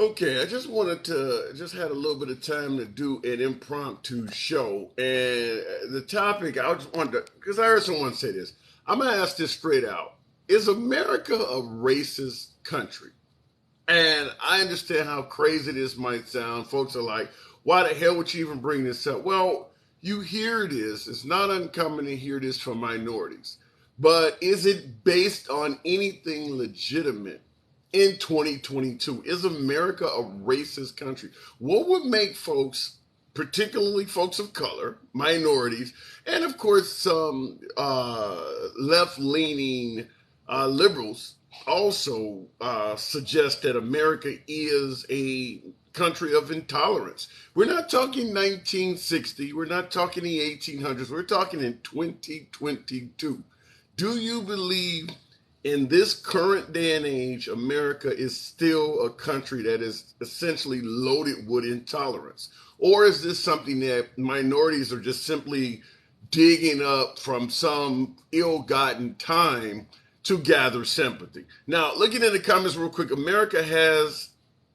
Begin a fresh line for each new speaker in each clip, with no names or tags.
Okay, I just wanted to just had a little bit of time to do an impromptu show, and the topic I just wanted to because I heard someone say this. I'm gonna ask this straight out: Is America a racist country? And I understand how crazy this might sound. Folks are like, "Why the hell would you even bring this up?" Well, you hear this. It's not uncommon to hear this from minorities, but is it based on anything legitimate? In 2022? Is America a racist country? What would make folks, particularly folks of color, minorities, and of course some left leaning liberals, also suggest that America is a country of intolerance? We're not talking 1960, we're not talking the 1800s, we're talking in 2022. Do you believe in this current day and age, America is still a country that is essentially loaded with intolerance? Or is this something that minorities are just simply digging up from some ill gotten time to gather sympathy? Now, looking at the comments real quick, America has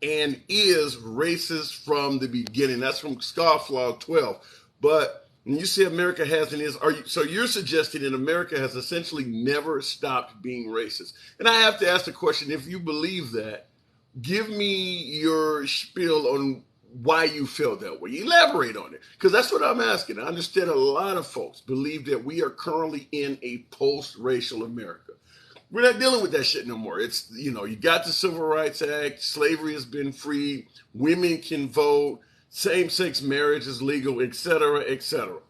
and is racist from the beginning. That's from Scofflaw 12. But when you say America has and is, so you're suggesting that America has essentially never stopped being racist? And I have to ask the question: if you believe that, give me your spiel on why you feel that way. Elaborate on it, because that's what I'm asking. I understand a lot of folks believe that we are currently in a post-racial America. We're not dealing with that shit no more. It's, you got the Civil Rights Act, slavery has been freed, women can vote, same-sex marriage is legal, etc., etc.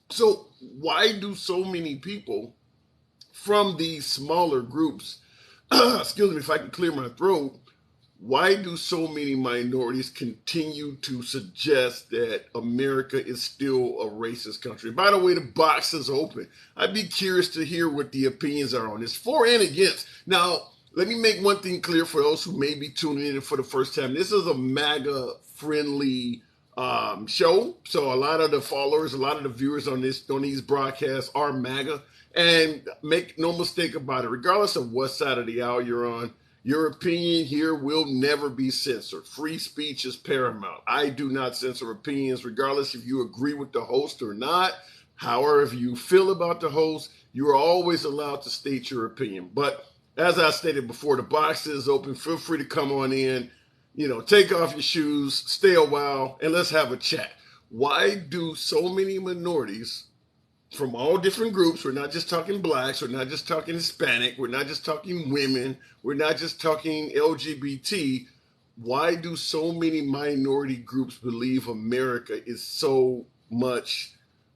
So why do so many people from these smaller groups, excuse me if I can clear my throat, why do so many minorities continue to suggest that America is still a racist country? By the way, the box is open. I'd be curious to hear what the opinions are on this, for and against. Now, let me make one thing clear for those who may be tuning in for the first time. This is a MAGA friendly show. So a lot of the followers, a lot of the viewers on these broadcasts are MAGA. And make no mistake about it, regardless of what side of the aisle you're on, your opinion here will never be censored. Free speech is paramount. I do not censor opinions, regardless if you agree with the host or not. However you feel about the host, you are always allowed to state your opinion. But as I stated before, the box is open. Feel free to come on in, take off your shoes, stay a while, and let's have a chat. Why do so many minorities from all different groups? We're not just talking blacks, we're not just talking Hispanic, we're not just talking women, we're not just talking LGBT. Why do so many minority groups believe America is so much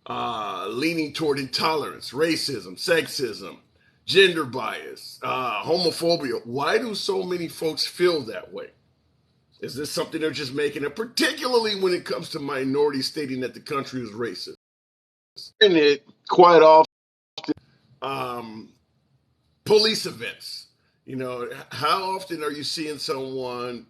leaning toward intolerance, racism, sexism, gender bias, homophobia? Why do so many folks feel that way? Is this something they're just making up, particularly when it comes to minorities stating that the country is racist? And it quite often, um, police events. How often are you seeing someone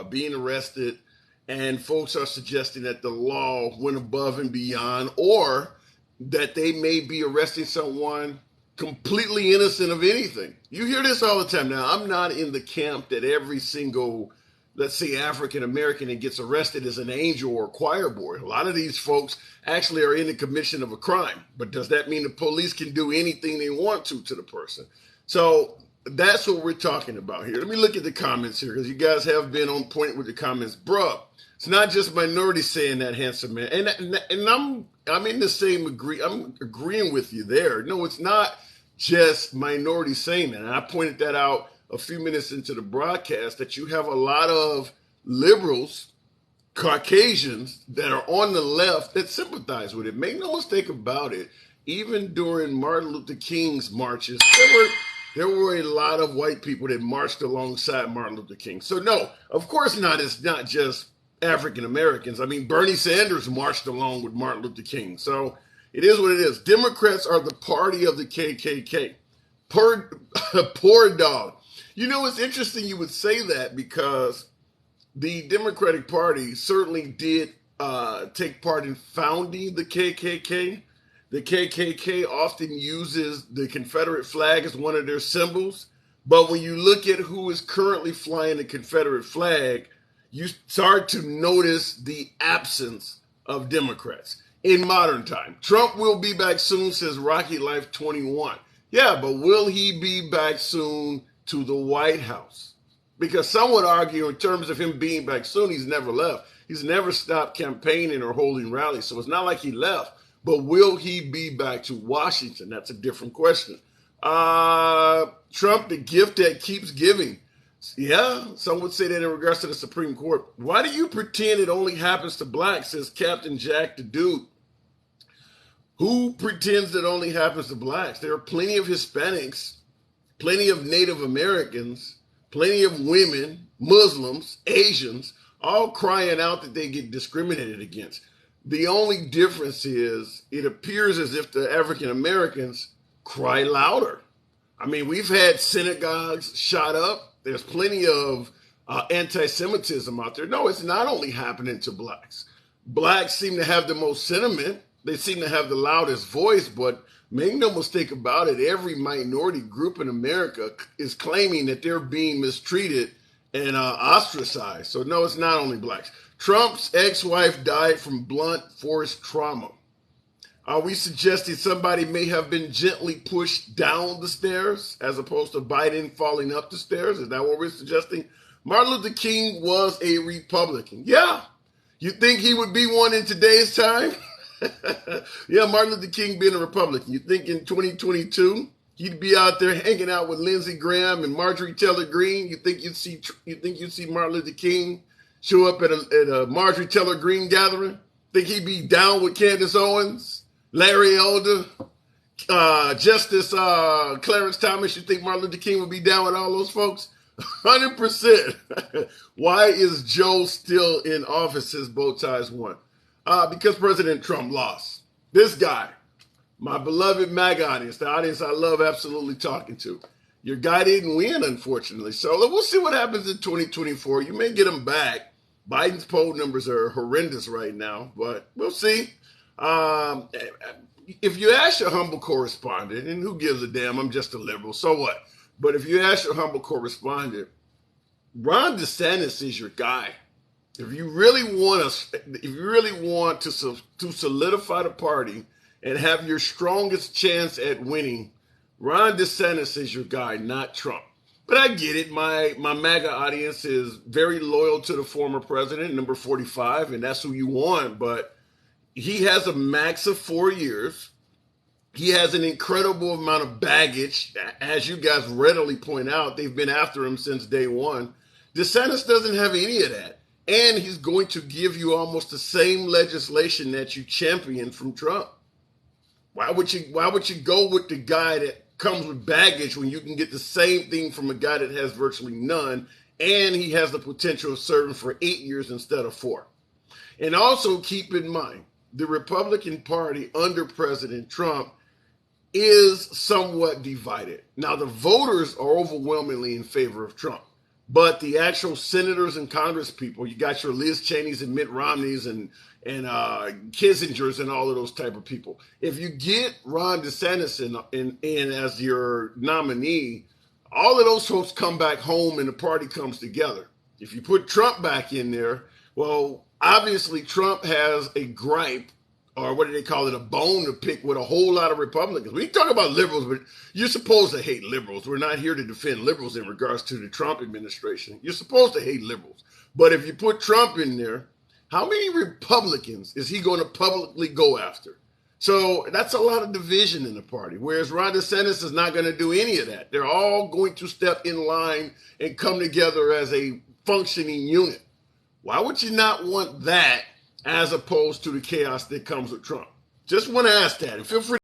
being arrested and folks are suggesting that the law went above and beyond, or that they may be arresting someone completely innocent of anything? You hear this all the time. Now, I'm not in the camp that every single, let's say, African American that gets arrested is an angel or a choir boy. A lot of these folks actually are in the commission of a crime. But does that mean the police can do anything they want to the person? So that's what we're talking about here. Let me look at the comments here, because you guys have been on point with the comments. Bruh, it's not just minorities saying that, handsome man. And I'm in the same I'm agreeing with you there. No, it's not just minorities saying that. And I pointed that out a few minutes into the broadcast, that you have a lot of liberals, Caucasians, that are on the left that sympathize with it. Make no mistake about it. Even during Martin Luther King's marches, there were a lot of white people that marched alongside Martin Luther King. So no, of course not. It's not just African Americans. I mean, Bernie Sanders marched along with Martin Luther King. So it is what it is. Democrats are the party of the KKK. Poor dog. It's interesting you would say that, because the Democratic Party certainly did take part in founding the KKK. The KKK often uses the Confederate flag as one of their symbols. But when you look at who is currently flying the Confederate flag, you start to notice the absence of Democrats in modern time. Trump will be back soon, says Rocky Life 21. Yeah, but will he be back soon to the White House? Because some would argue, in terms of him being back soon, he's never left. He's never stopped campaigning or holding rallies. So it's not like he left. But will he be back to Washington? That's a different question. Trump, the gift that keeps giving. Yeah, some would say that in regards to the Supreme Court. Why do you pretend it only happens to blacks, says Captain Jack the Dude? Who pretends it only happens to blacks? There are plenty of Hispanics, plenty of Native Americans, plenty of women, Muslims, Asians, all crying out that they get discriminated against. The only difference is it appears as if the African Americans cry louder. I mean, we've had synagogues shot up. There's plenty of anti-Semitism out there. No, it's not only happening to blacks. Blacks seem to have the most sentiment. They seem to have the loudest voice, but make no mistake about it, every minority group in America is claiming that they're being mistreated and ostracized. So no, it's not only blacks. Trump's ex-wife died from blunt force trauma. Are we suggesting somebody may have been gently pushed down the stairs as opposed to Biden falling up the stairs? Is that what we're suggesting? Martin Luther King was a Republican. Yeah. You think he would be one in today's time? Yeah, Martin Luther King being a Republican. You think in 2022 he'd be out there hanging out with Lindsey Graham and Marjorie Taylor Greene? You think you'd see Martin Luther King show up at a Marjorie Taylor Greene gathering? Think he'd be down with Candace Owens, Larry Elder, Justice Clarence Thomas? You think Martin Luther King would be down with all those folks? 100%. Why is Joe still in office, says Bow Ties One? Because President Trump lost. This guy, my beloved MAGA audience, the audience I love absolutely talking to. Your guy didn't win, unfortunately. So we'll see what happens in 2024. You may get him back. Biden's poll numbers are horrendous right now, but we'll see. If you ask your humble correspondent, and who gives a damn, I'm just a liberal, so what? But if you ask your humble correspondent, Ron DeSantis is your guy. If you really want to solidify the party and have your strongest chance at winning, Ron DeSantis is your guy, not Trump. But I get it. My MAGA audience is very loyal to the former president, number 45, and that's who you want. But he has a max of 4 years. He has an incredible amount of baggage. As you guys readily point out, they've been after him since day one. DeSantis doesn't have any of that. And he's going to give you almost the same legislation that you championed from Trump. Why would you go with the guy that comes with baggage when you can get the same thing from a guy that has virtually none, and he has the potential of serving for 8 years instead of 4? And also keep in mind, the Republican Party under President Trump is somewhat divided. Now, the voters are overwhelmingly in favor of Trump. But the actual senators and Congress people, you got your Liz Cheneys and Mitt Romneys and Kissingers and all of those type of people. If you get Ron DeSantis in as your nominee, all of those folks come back home and the party comes together. If you put Trump back in there, well, obviously Trump has a gripe, or what do they call it, a bone to pick with a whole lot of Republicans. We talk about liberals, but you're supposed to hate liberals. We're not here to defend liberals in regards to the Trump administration. You're supposed to hate liberals. But if you put Trump in there, how many Republicans is he going to publicly go after? So that's a lot of division in the party, whereas Ron DeSantis is not going to do any of that. They're all going to step in line and come together as a functioning unit. Why would you not want that as opposed to the chaos that comes with Trump? Just want to ask that. And feel free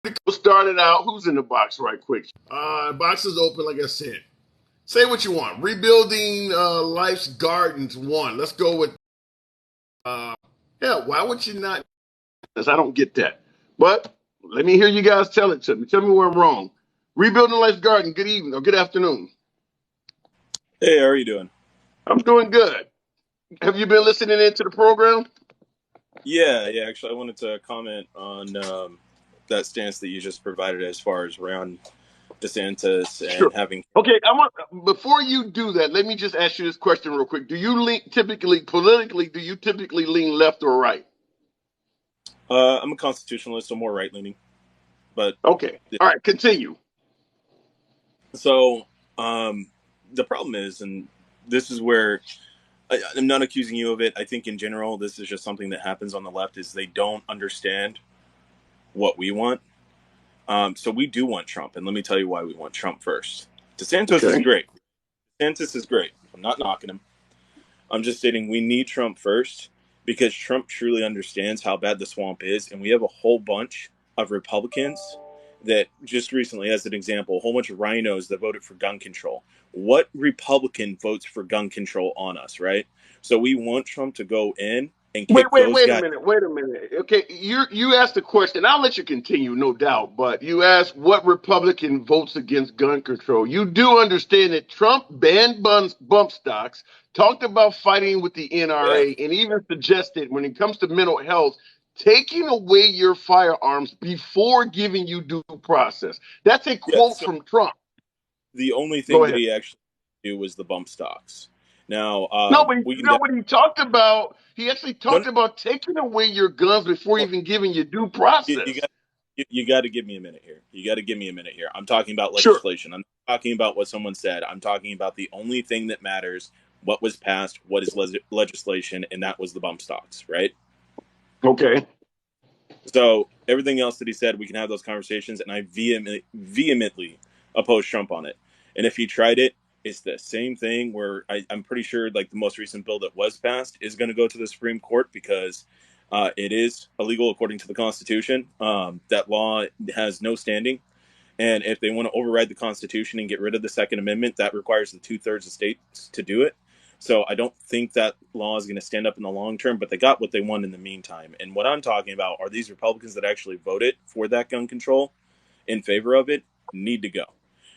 to start it out. Who's in the box right quick? Box is open, like I said. Say what you want. Rebuilding Life's Gardens 1. Let's go with, why would you not? I don't get that. But let me hear you guys tell it to me. Tell me where I'm wrong. Rebuilding Life's Garden, good evening or good afternoon.
Hey, how are you doing?
I'm doing good. Have you been listening into the program?
Yeah. Actually, I wanted to comment on that stance that you just provided as far as around DeSantis
Sure.
and having.
Okay, before you do that, let me just ask you this question real quick. Do you lean typically politically? Do you typically lean left or right?
I'm a constitutionalist, so more right leaning. But
Okay, all right, continue.
so the problem is, and this is where I'm not accusing you of it. I think in general, this is just something that happens on the left is they don't understand what we want. So we do want Trump, and let me tell you why we want Trump first. DeSantis is
Okay.
great. DeSantis is great. I'm not knocking him. I'm just stating we need Trump first because Trump truly understands how bad the swamp is, and we have a whole bunch of Republicans that just recently, as an example, a whole bunch of rhinos that voted for gun control. What Republican votes for gun control on us, right? So we want Trump to go in and kick those
Wait a
guys.
minute. Wait a minute. Okay, you asked the question. I'll let you continue, no doubt. But you asked what Republican votes against gun control. You do understand that Trump banned bump stocks, talked about fighting with the
Yeah,
NRA, and even suggested when it comes to mental health, taking away your firearms before giving you due process. That's a
yeah.
quote
So
from Trump.
the only
Go
thing that
ahead.
he actually did was the bump stocks. Now
No, but
we
you
can
know what he talked about? He actually
no,
talked about taking away your guns before
no,
even giving you due
you
process.
got you got to give me a minute here. You got to give me a minute here. I'm talking about
Sure.
legislation. I'm not talking about what someone said. I'm talking about the only thing that matters: what was passed, what is legislation, and that was the bump stocks, right?
Okay.
So everything else that he said, we can have those conversations, and I vehemently oppose Trump on it. And if he tried it, it's the same thing where I'm pretty sure like the most recent bill that was passed is going to go to the Supreme Court because it is illegal according to the Constitution. That law has no standing. And if they want to override the Constitution and get rid of the Second Amendment, that requires the 2/3 of states to do it. So I don't think that law is going to stand up in the long term, but they got what they want in the meantime. And what I'm talking about are these Republicans that actually voted for that gun control in favor of it need to go.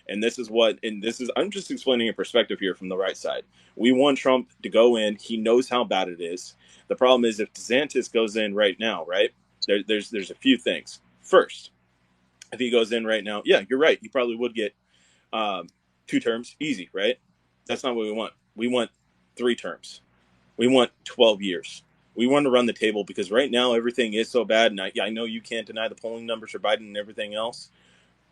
And I'm just explaining a perspective here from the right side. We want Trump to go in. He knows how bad it is. The problem is if DeSantis goes in right now, right, there's a few things. First, if he goes in right now, yeah, you're right. He probably would get 2 terms, easy, right? That's not what we want. We want 3 terms. We want 12 years. We want to run the table because right now everything is so bad. And I know you can't deny the polling numbers for Biden and everything else.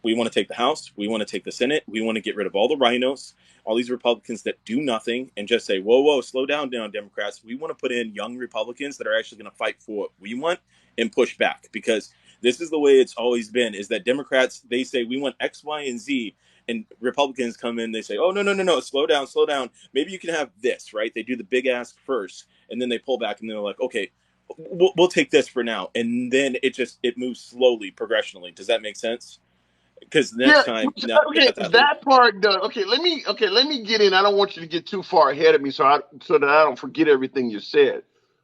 We want to take the House. We want to take the Senate. We want to get rid of all the rhinos, all these Republicans that do nothing and just say, whoa, whoa, slow down, Democrats. We want to put in young Republicans that are actually going to fight for what we want and push back because this is the way it's always been is that Democrats, they say we want X, Y, and Z. And Republicans come in, they say, oh, no, slow down, slow down. Maybe you can have this, right? They do the big ask first, and then they pull back, and they're like, okay, we'll take this for now. And then it moves slowly, progressionally. Does that make sense? Because
Yeah.
next time, now they
Okay.
got that little.
That part does. Okay. Let me get in. I don't want you to get too far ahead of me, so that I don't forget everything you said.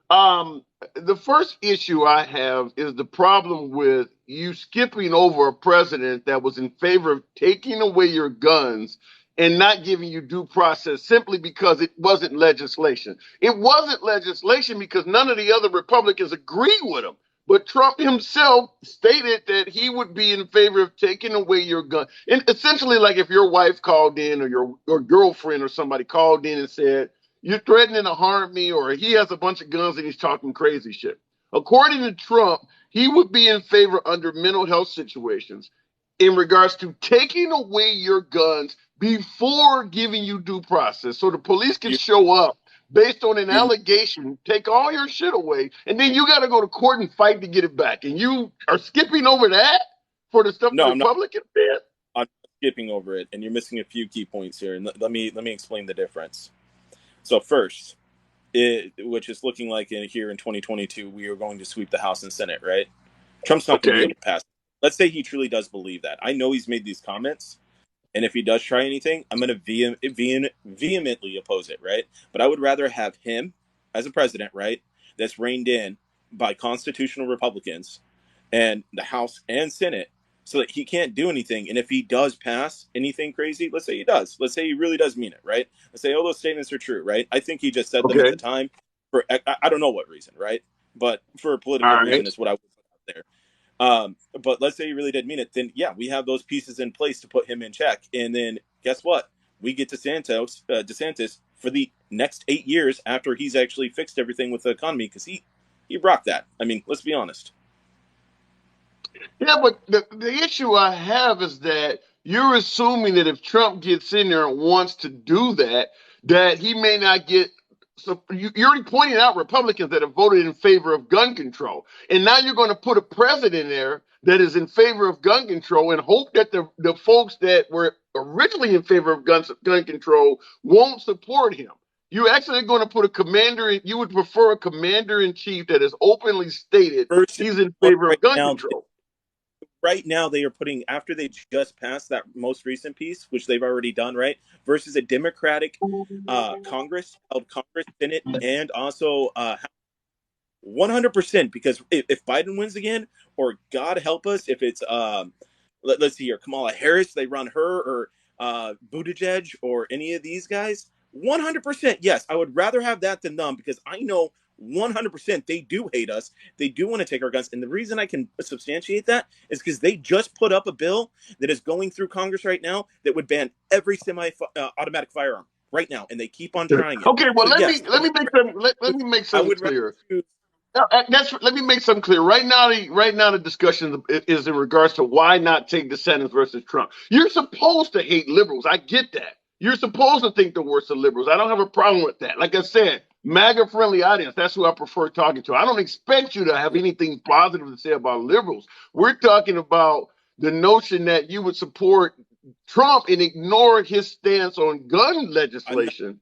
Um, the first issue I have is the problem with you skipping over a president that was in favor of taking away your guns and not giving you due process simply because it wasn't legislation. It wasn't legislation because none of the other Republicans agreed with him. But Trump himself stated that he would be in favor of taking away your gun. And essentially, like if your wife called in or your girlfriend or somebody called in and said, you're threatening to harm me, or he has a bunch of guns and he's talking crazy shit. According to Trump, he would be in favor under mental health situations in regards to taking away your guns before giving you due process. So the police can
You,
show up based on an
you,
allegation, take all your shit away, and then you got to go to court and fight to get it back. And you are skipping over that for the stuff the
no, I'm not.
Republicans did?
I'm skipping over it, and you're missing a few key points here. And let me explain the difference. So first, which is looking like here in 2022, we are going to sweep the House and Senate, right? Trump's not going to be
Okay.
able to pass. Let's say he truly does believe that. I know he's made these comments, and if he does try anything, I'm going to vehemently oppose it, right? But I would rather have him as a president, right, that's reined in by constitutional Republicans and the House and Senate so that he can't do anything. And if he does pass anything crazy, let's say he does. Let's say he really does mean it, right? Let's say, oh, those statements are true, right? I think he just said them at
Okay.
the time for I don't know what reason, right? But for a
All
political reason
right.
is what I would put out there. But let's say he really did mean it, then yeah, we have those pieces in place to put him in check. And then guess what? We get DeSantis for the next 8 years after he's actually fixed everything with the economy because he rocked that. I mean, let's be honest.
Yeah, but the issue I have is that you're assuming that if Trump gets in there and wants to do that, that he may not get. So you're already pointing out Republicans that have voted in favor of gun control, and now you're going to put a president there that is in favor of gun control, and hope that the folks that were originally in favor of gun control won't support him. You're actually going to put a commander in. You would prefer a commander in chief that is openly stated
Versus
he's in favor
right
of gun
now,
control.
right now they are putting after they just passed that most recent piece, which they've already done, right? Versus a Democratic Congress, Senate, and also 100%. Because if Biden wins again, or God help us, if it's let's see here, Kamala Harris, they run her, or Buttigieg, or any of these guys, 100%. Yes, I would rather have that than them because I know 100% they do hate us. They do want to take our guns. And the reason I can substantiate that is because they just put up a bill that is going through Congress right now that would ban every semi-automatic firearm right now. And they keep on trying it.
Okay, well
So yes,
let me make
I
something
would rather
clear.
choose.
Let me make something clear. Right now, the discussion is in regards to why not take DeSantis versus Trump. You're supposed to hate liberals. I get that. You're supposed to think the worst of liberals. I don't have a problem with that. Like I said, MAGA friendly audience. That's who I prefer talking to. I don't expect you to have anything positive to say about liberals. We're talking about the notion that you would support Trump and ignore his stance on gun
I'm not.
legislation.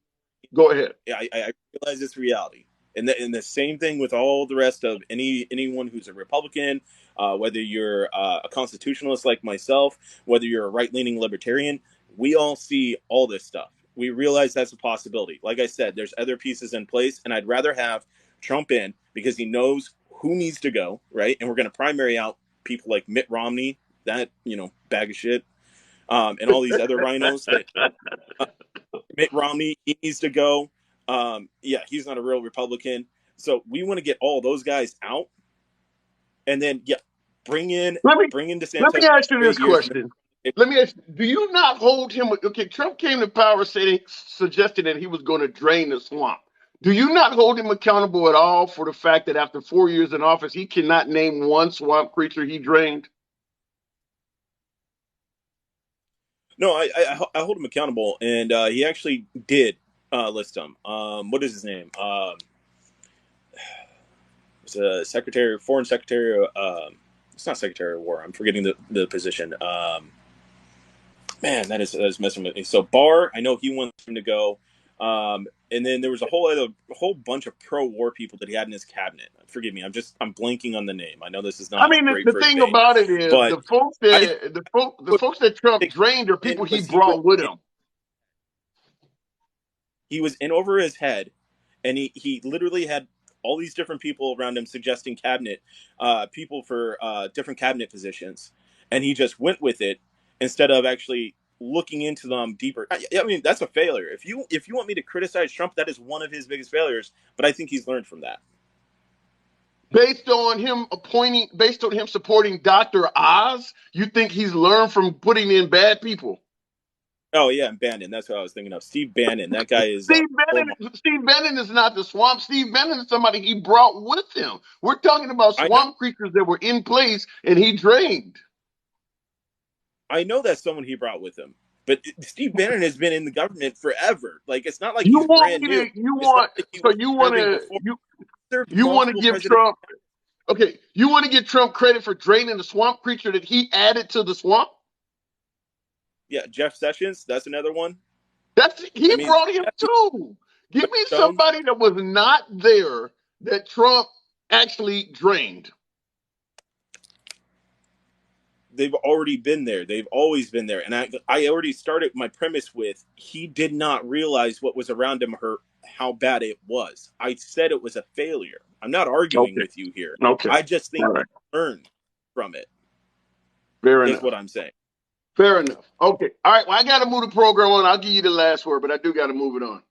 Go ahead.
I realize it's reality, and the same thing with all the rest of anyone who's a Republican, whether you're a constitutionalist like myself, whether you're a right leaning libertarian, we all see all this stuff. We realize that's a possibility. Like I said, there's other pieces in place, and I'd rather have Trump in because he knows who needs to go, right? And we're going to primary out people like Mitt Romney, that bag of shit, and all these other rhinos that. Mitt Romney, he needs to go. Yeah, he's not a real Republican. So we want to get all those guys out, and then bring in
Let me
bring in
let
DeSantis
me ask you
for
this
8 years.
question. Let me ask you, do you not hold him? Okay, Trump came to power suggesting that he was going to drain the swamp. Do you not hold him accountable at all for the fact that after 4 years in office, he cannot name one swamp creature he drained?
No, I hold him accountable, and he actually did list them. What is his name? It's a foreign secretary. It's not Secretary of War. I'm forgetting the position. Man, that is messing with me. So Barr, I know he wants him to go. And then there was a whole bunch of pro-war people that he had in his cabinet. Forgive me, I'm blanking on the name. I know this is
I
not
mean,
great
the
for a
thing
debate,
about it is
but I
the folks that Trump
think
drained are
in
people he
was he was
brought with
in,
him.
he was in over his head, and he literally had all these different people around him suggesting people for different cabinet positions, and he just went with it instead of actually looking into them deeper. I mean, that's a failure. If you want me to criticize Trump, that is one of his biggest failures. But I think he's learned from that.
Based on him supporting Dr. Oz, you think he's learned from putting in bad people?
Oh yeah, and Bannon. That's what I was thinking of. Steve Bannon. That guy is oh my.
Steve Bannon is not the swamp. Steve Bannon is somebody he brought with him. We're talking about
I know.
swamp creatures that were in place and he drained.
I know that's someone he brought with him. But Steve Bannon has been in the government forever. Like it's not like
You
he's
want
brand
me
new.
to you
It's not
want
like he
so
was serving before. He served
you want to
multiple
give
presidents.
Trump okay, you want to give Trump credit for draining the swamp creature that he added to the swamp?
Yeah, Jeff Sessions. That's another one.
He
I mean,
brought him too. Give me
Stone.
somebody that was not there that Trump actually drained.
They've already been there. They've always been there. And I already started my premise with he did not realize what was around him or how bad it was. I said it was a failure. I'm not arguing
Okay.
with you here.
Okay.
I just think
All right.
he learned from it,
Fair
is
enough.
what I'm saying.
Fair enough. Okay. All right. Well, I got to move the program on. I'll give you the last word, but I do got to move it on.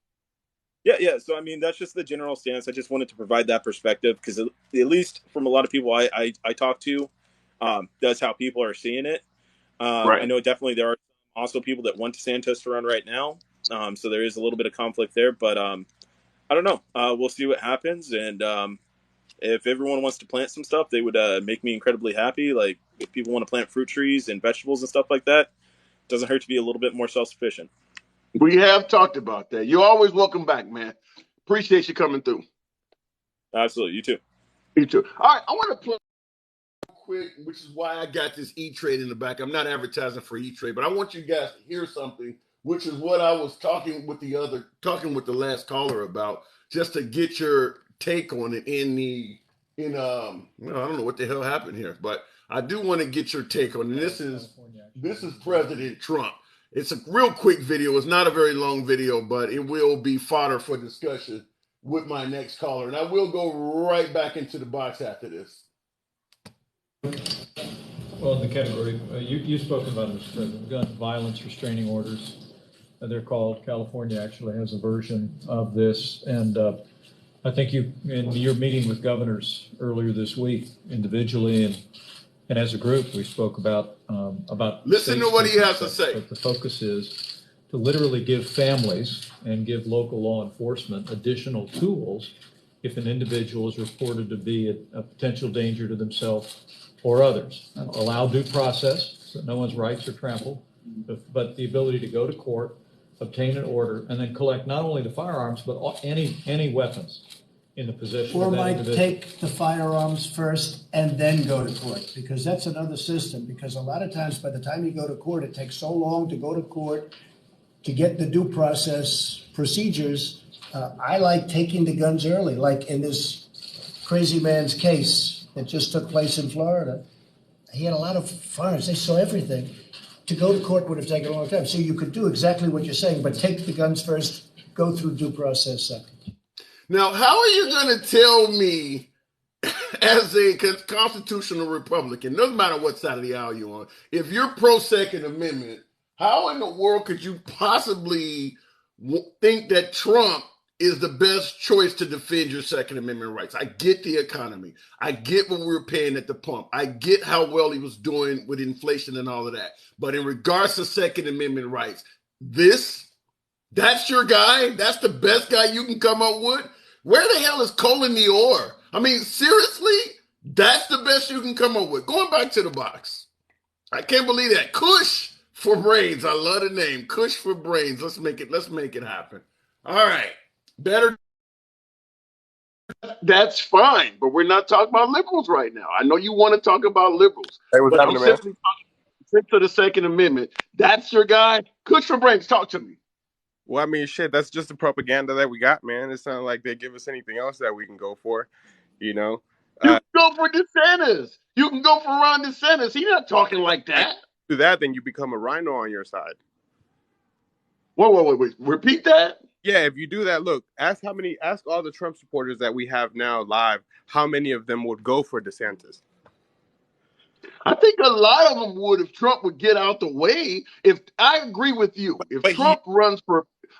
Yeah. So, I mean, that's just the general stance. I just wanted to provide that perspective because, at least from a lot of people I talk to, That's how people are seeing it. I
Right.
know definitely there are also people that want DeSantis to run right now. So there is a little bit of conflict there, but I don't know. We'll see what happens. And if everyone wants to plant some stuff, they would make me incredibly happy. Like if people want to plant fruit trees and vegetables and stuff like that, it doesn't hurt to be a little bit more self-sufficient.
We have talked about that. You're always welcome back, man. Appreciate you coming through.
Absolutely. You too.
You too. All right. I want to play quick, which is why I got this E-Trade in the back. I'm not advertising for E-Trade, but I want you guys to hear something, which is what I was talking with the last caller about, just to get your take on it I don't know what the hell happened here, but I do want to get your take on it. This is President Trump. It's a real quick video. It's not a very long video, but it will be fodder for discussion with my next caller. And I will go right back into the box after this.
Well, in the category, you spoke about, Mr. President, gun violence restraining orders. They're called. California actually has a version of this. And I think in your meeting with governors earlier this week, individually and as a group, we spoke about
Listen to what he has to say.
But the focus is to literally give families and give local law enforcement additional tools if an individual is reported to be a potential danger to themselves or others. Allow due process so no one's rights are trampled, but the ability to go to court, obtain an order, and then collect not only the firearms, but any weapons in the possession
Or
of that
might
individual.
take the firearms first and then go to court, because that's another system. Because a lot of times, by the time you go to court, it takes so long to go to court to get the due process procedures. I like taking the guns early, like in this crazy man's case that just took place in Florida. He had a lot of firearms. They saw everything. To go to court would have taken a long time. So you could do exactly what you're saying, but take the guns first, go through due process second.
Now, how are you going to tell me, as a constitutional Republican, doesn't matter what side of the aisle you're on, if you're pro Second Amendment, how in the world could you possibly think that Trump is the best choice to defend your Second Amendment rights? I get the economy. I get what we were paying at the pump. I get how well he was doing with inflation and all of that. But in regards to Second Amendment rights, that's your guy? That's the best guy you can come up with? Where the hell is Colin Dior? I mean, seriously? That's the best you can come up with. Going back to the box. I can't believe that. Kush for brains. I love the name. Kush for brains. Let's make it happen. All right. Better. That's fine, but we're not talking about liberals right now. I know you want to talk about liberals.
Hey, what's
but I'm
happening, man?
simply talking to the Second Amendment. That's your guy? Kush for brains. Talk to me.
Well, I mean, shit, that's just the propaganda that we got, man. It's not like they give us anything else that we can go for, you know?
You can go for DeSantis. You can go for Ron DeSantis. He's not talking like that.
Do that, then you become a rhino on your side.
Wait. Repeat that?
Yeah, if you do that, look, ask all the Trump supporters that we have now live, how many of them would go for DeSantis?
I think a lot of them would if Trump would get out the way. If I agree with you,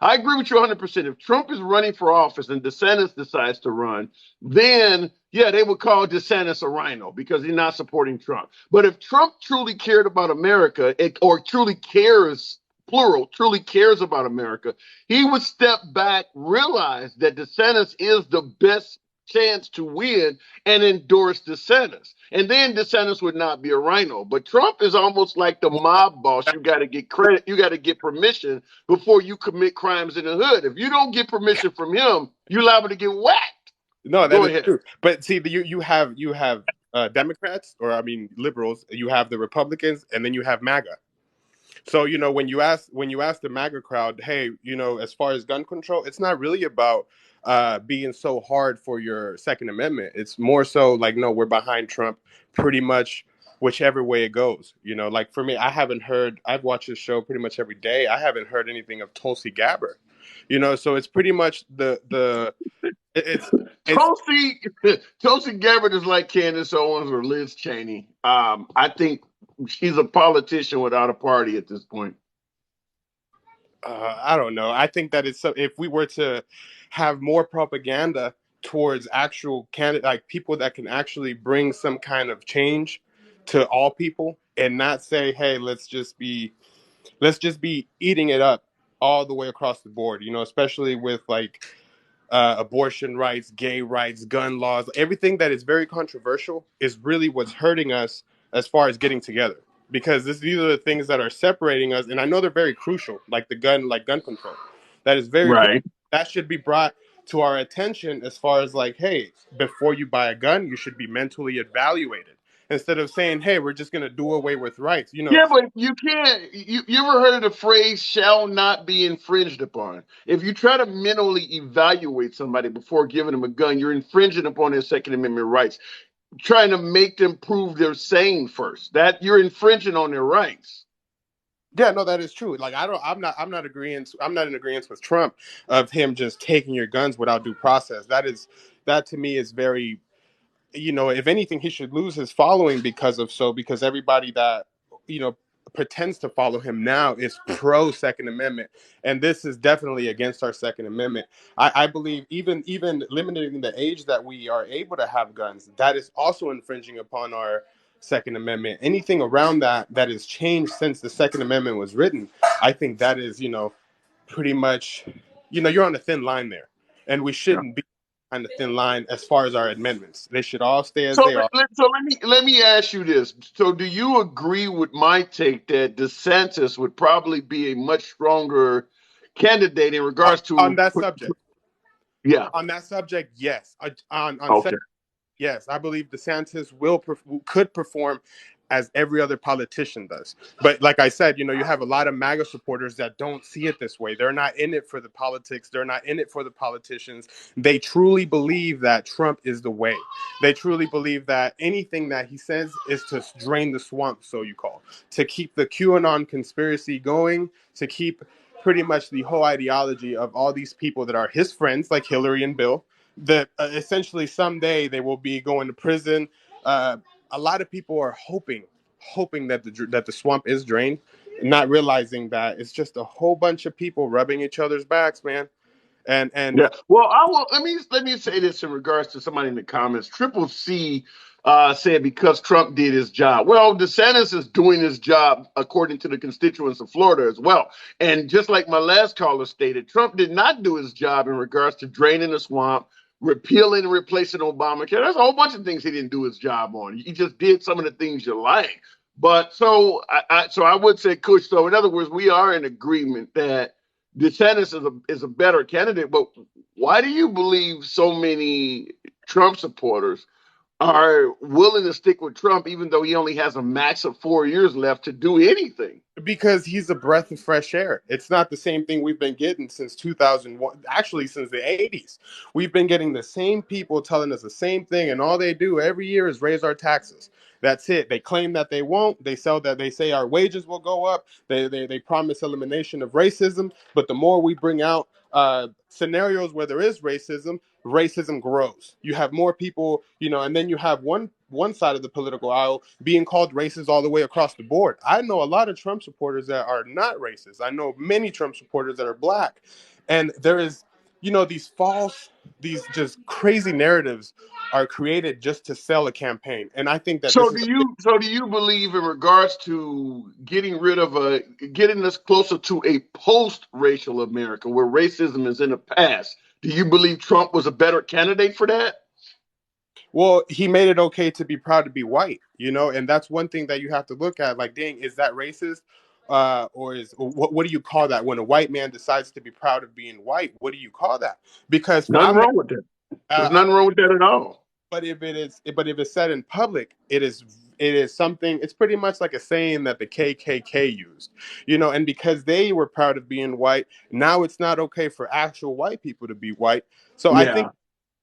I agree with you 100%. If Trump is running for office and DeSantis decides to run, then yeah, they would call DeSantis a rhino because he's not supporting Trump. But if Trump truly cared about America, or truly cares, plural, truly cares about America, he would step back, realize that DeSantis is the best chance to win, and endorse DeSantis. And then DeSantis would not be a rhino. But Trump is almost like the mob boss. You got to get credit. You got to get permission before you commit crimes in the hood. If you don't get permission from him, you're liable to get whacked.
No, that is true. But see, you have Democrats, or I mean liberals. You have the Republicans, and then you have MAGA. So, you know, when you ask the MAGA crowd, hey, you know, as far as gun control, it's not really about being so hard for your Second Amendment. It's more so like, no, we're behind Trump pretty much whichever way it goes. You know, like for me, I've watched this show pretty much every day. I haven't heard anything of Tulsi Gabbard. You know, so it's pretty much
Tulsi Gabbard is like Candace Owens or Liz Cheney. I think she's a politician without a party at this point.
I don't know. I think that if we were to have more propaganda towards actual candidate, like people that can actually bring some kind of change, to all people and not say, hey, let's just be eating it up all the way across the board, especially with like abortion rights, gay rights, gun laws. Everything that is very controversial is really what's hurting us as far as getting together, because these are the things that are separating us. And I know they're very crucial, like gun control. That is very crucial.
Right.
That should be brought to our attention as far as like, hey, before you buy a gun, you should be mentally evaluated, instead of saying, hey, we're just going to do away with rights.
Yeah, but you can't. You ever heard of the phrase "shall not be infringed upon"? If you try to mentally evaluate somebody before giving them a gun, you're infringing upon their Second Amendment rights. Trying to make them prove they're sane first. That you're infringing on their rights.
Yeah, no, that is true. Like I'm not in agreement with Trump of him just taking your guns without due process. That to me is very, if anything, he should lose his following because everybody that, you know, pretends to follow him now is pro Second Amendment. And this is definitely against our Second Amendment. I believe even limiting the age that we are able to have guns, that is also infringing upon our Second Amendment. Anything around that has changed since the Second Amendment was written, I think that is, pretty much, you're on a thin line there. And we shouldn't be on the thin line as far as our amendments. They should all stay as
So
they are.
let me ask you this. So do you agree with my take that DeSantis would probably be a much stronger candidate in regards
On
to
that subject.
yeah.
On that subject, yes.
Okay.
Yes, I believe DeSantis could perform as every other politician does. But like I said, you have a lot of MAGA supporters that don't see it this way. They're not in it for the politics. They're not in it for the politicians. They truly believe that Trump is the way. They truly believe that anything that he says is to drain the swamp, so you call, to keep the QAnon conspiracy going, to keep pretty much the whole ideology of all these people that are his friends, like Hillary and Bill, that essentially someday they will be going to prison. A lot of people are hoping that the swamp is drained, not realizing that it's just a whole bunch of people rubbing each other's backs, man. And
Yeah. Well, I will. Let me say this in regards to somebody in the comments. Triple C said because Trump did his job. Well, DeSantis is doing his job according to the constituents of Florida as well. And just like my last caller stated, Trump did not do his job in regards to draining the swamp, repealing and replacing Obamacare. There's a whole bunch of things he didn't do his job on. He just did some of the things you like. But so I would say, Kush. So in other words, we are in agreement that DeSantis is a better candidate, but why do you believe so many Trump supporters are willing to stick with Trump, even though he only has a max of 4 years left to do anything?
because he's a breath of fresh air. It's not the same thing we've been getting since 2001, actually since the 80s. We've been getting the same people telling us the same thing, and all they do every year is raise our taxes. That's it. They claim that they won't. They say our wages will go up. They promise elimination of racism, but the more we bring out scenarios where there is racism grows. You have more people, and then you have one side of the political aisle being called racist all the way across the board. I know a lot of Trump supporters that are not racist. I know many Trump supporters that are black. And there is, these just crazy narratives are created just to sell a campaign. And I think that
So
this
do
is
you believe in regards to getting us closer to a post-racial America where racism is in the past? Do you believe Trump was a better candidate for that?
well, he made it okay to be proud to be white, and that's one thing that you have to look at. Like, dang, is that racist? Or what do you call that when a white man decides to be proud of being white? What do you call that? Because
Nothing wrong with that. There's
I'm
nothing wrong with that at all.
but if it's said in public, it is something. It's pretty much like a saying that the KKK used, and because they were proud of being white, now it's not okay for actual white people to be white. So I think
Yeah.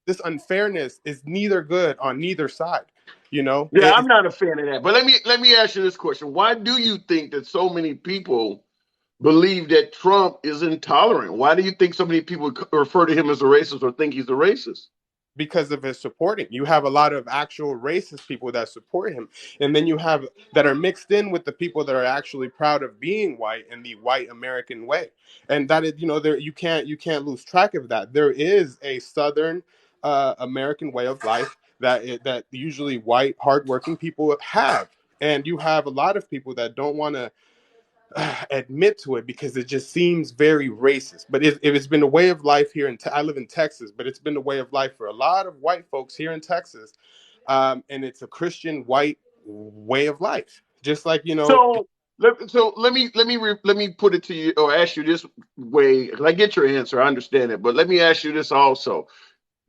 this unfairness is neither good on neither side.
Yeah, I'm not a fan of that. But let me ask you this question. Why do you think that so many people believe that Trump is intolerant? Why do you think so many people refer to him as a racist or think he's a racist?
because of his supporting. You have a lot of actual racist people that support him, and then you have that are mixed in with the people that are actually proud of being white in the white American way. And that is, there you can't lose track of that. There is a Southern American way of life that usually white hardworking people have. And you have a lot of people that don't want to admit to it because it just seems very racist. But it's been a way of life here I live in Texas, but it's been a way of life for a lot of white folks here in Texas. And it's a Christian white way of life. Just like,
So let me put it to you or ask you this way. 'Cause I get your answer, I understand it, but let me ask you this also.